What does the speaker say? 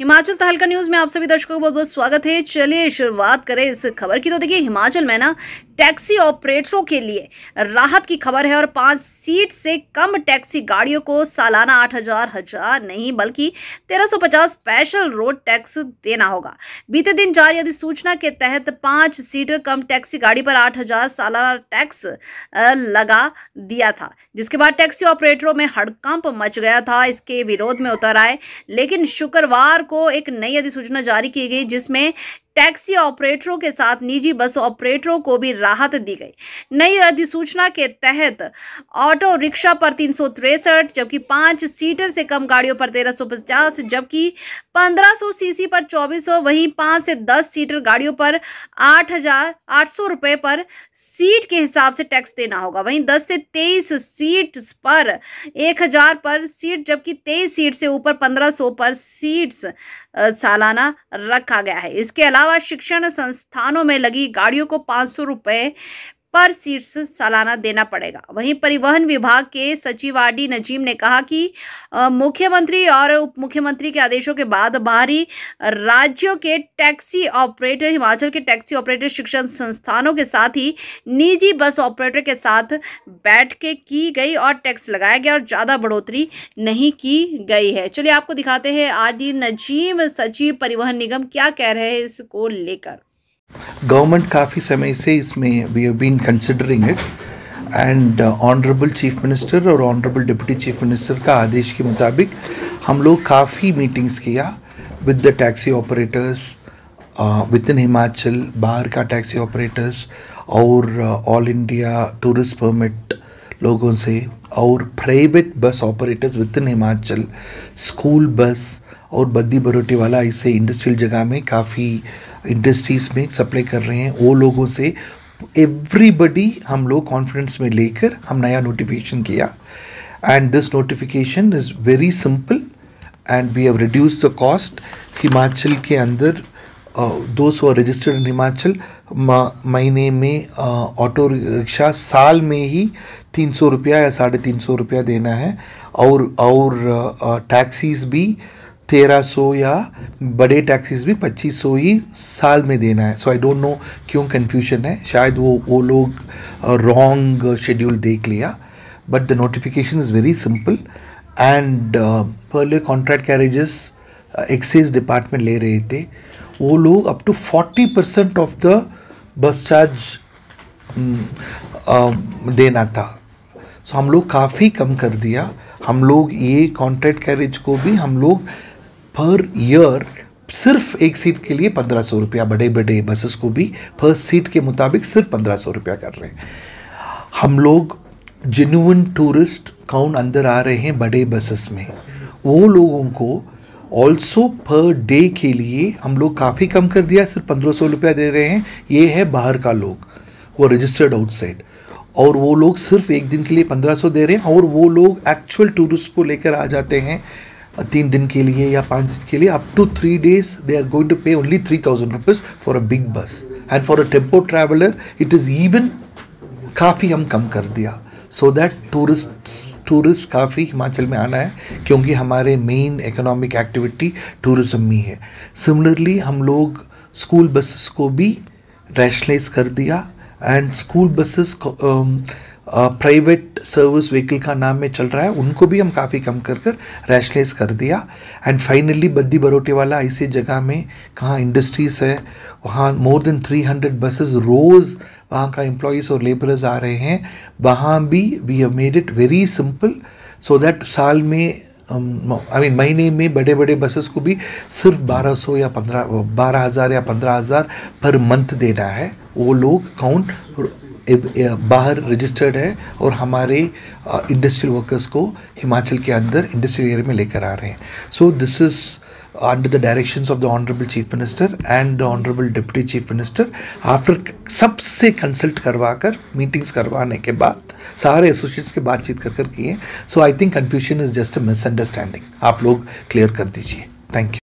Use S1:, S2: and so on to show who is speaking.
S1: हिमाचल तहलका न्यूज में आप सभी दर्शकों का बहुत बहुत स्वागत है। चलिए शुरुआत करें इस खबर की। तो देखिए, हिमाचल में ना टैक्सी ऑपरेटरों के लिए राहत की खबर है और 5 सीट से कम टैक्सी गाड़ियों को सालाना 8,000 नहीं बल्कि 1,350 स्पेशल रोड टैक्स देना होगा। बीते दिन जारी अधिसूचना के तहत 5 सीटर कम टैक्सी गाड़ी पर 8,000 सालाना टैक्स लगा दिया था, जिसके बाद टैक्सी ऑपरेटरों में हड़कंप मच गया था। इसके विरोध में उतर आए, लेकिन शुक्रवार को एक नई अधिसूचना जारी की गई जिसमें टैक्सी ऑपरेटरों के साथ निजी बस ऑपरेटरों को भी राहत दी गई। नई अधिसूचना के तहत ऑटो रिक्शा पर 363, जबकि 5 सीटर से कम गाड़ियों पर 1,350, जबकि 1,500 सीसी पर 2,400, वहीं 5 से 10 सीटर गाड़ियों पर 8,800 रुपए पर सीट के हिसाब से टैक्स देना होगा। वहीं 10 से 23 सीट पर 1,000 पर सीट, जबकि 23 सीट से ऊपर 1,500 पर सीट्स सालाना रखा गया है। इसके अलावा शिक्षण संस्थानों में लगी गाड़ियों को 500 रुपए पर सीट सालाना देना पड़ेगा। वहीं परिवहन विभाग के सचिव आरडी नजीम ने कहा कि मुख्यमंत्री और उप मुख्यमंत्री के आदेशों के बाद बाहरी राज्यों के टैक्सी ऑपरेटर हिमाचल के टैक्सी ऑपरेटर शिक्षण संस्थानों के साथ ही निजी बस ऑपरेटर के साथ बैठ के की गई और टैक्स लगाया गया और ज़्यादा बढ़ोतरी नहीं की गई है। चलिए आपको दिखाते हैं आरडी नजीम सचिव परिवहन निगम क्या कह रहे हैं इसको लेकर।
S2: गवर्नमेंट काफ़ी समय से इसमें we have been considering it and honourable chief minister और ऑनरेबल डिप्टी चीफ मिनिस्टर का आदेश के मुताबिक हम लोग काफ़ी मीटिंग्स किया with the taxi operators within Himachal, बाहर का टैक्सी ऑपरेटर्स और ऑल इंडिया टूरिस्ट परमिट लोगों से और private bus operators within Himachal, school bus और बद्दी बरोटी वाला ऐसे इंडस्ट्रियल जगह में काफ़ी इंडस्ट्रीज़ में सप्लाई कर रहे हैं, वो लोगों से एवरीबडी हम लोग कॉन्फ्रेंस में लेकर हम नया नोटिफिकेशन किया। And this notification is very simple and we have reduce the cost. Himachal के अंदर 200 रजिस्टर्ड इन हिमाचल, महीने में ऑटो रिक्शा साल में ही 300 रुपया या 350 रुपया देना है और टैक्सीज़ भी 1,300 या बड़े टैक्सीज भी 2,500 ही साल में देना है। सो आई डोंट नो क्यों कन्फ्यूजन है, शायद वो लोग रॉन्ग शेड्यूल देख लिया, but the notification is very simple. And पहले कॉन्ट्रैक्ट कैरेजेस एक्साइज डिपार्टमेंट ले रहे थे, वो लोग up to 40% of the bus charge देना था। सो हम लोग काफ़ी कम कर दिया। हम लोग ये कॉन्ट्रैक्ट कैरेज को भी हम लोग पर ईयर सिर्फ एक सीट के लिए 1,500 रुपया, बड़े बड़े बसेस को भी पर सीट के मुताबिक सिर्फ 1,500 रुपया कर रहे हैं। हम लोग जेन्युइन टूरिस्ट कौन अंदर आ रहे हैं बड़े बसेस में, वो लोगों को ऑल्सो पर डे के लिए हम लोग काफ़ी कम कर दिया, सिर्फ 1,500 रुपया दे रहे हैं। ये है बाहर का लोग, वो रजिस्टर्ड आउटसाइड, और वो लोग सिर्फ एक दिन के लिए 1,500 दे रहे हैं। और वो लोग एक्चुअल टूरिस्ट को लेकर आ जाते हैं 3 दिन के लिए या 5 दिन के लिए, up to 3 days they are going to pay only 3,000 rupees for a big bus. And for a tempo traveller it is even काफ़ी हम कम कर दिया, सो दैट टूरिस्ट काफ़ी हिमाचल में आना है, क्योंकि हमारे मेन इकोनॉमिक एक्टिविटी टूरिज्म ही है। सिमिलरली हम लोग स्कूल बसेस को भी रैशनलाइज कर दिया and school buses private service vehicle का नाम में चल रहा है, उनको भी हम काफ़ी कम कर रैशनलाइज कर दिया। एंड फाइनली बद्दी बरोटे वाला ऐसी जगह में कहाँ इंडस्ट्रीज़ है, वहाँ मोर देन 300 बसेस रोज़ वहाँ का एम्प्लॉयज़ और लेबरर्स आ रहे हैं, वहाँ भी we have made it very simple so that साल में महीने में बड़े बड़े बसेस को भी सिर्फ 1200 या 12,000 या 15,000 पर मंथ देना है। वो लोग कौन बाहर रजिस्टर्ड है और हमारे इंडस्ट्रियल वर्कर्स को हिमाचल के अंदर इंडस्ट्रियल एरिया में लेकर आ रहे हैं। So this is under the directions of the honourable chief minister and the honourable deputy chief minister, after सबसे कंसल्ट करवाकर मीटिंग्स करवाने के बाद सारे एसोसिएट्स के बातचीत कर किए। So I think confusion is just a misunderstanding, आप लोग क्लियर कर दीजिए। Thank you.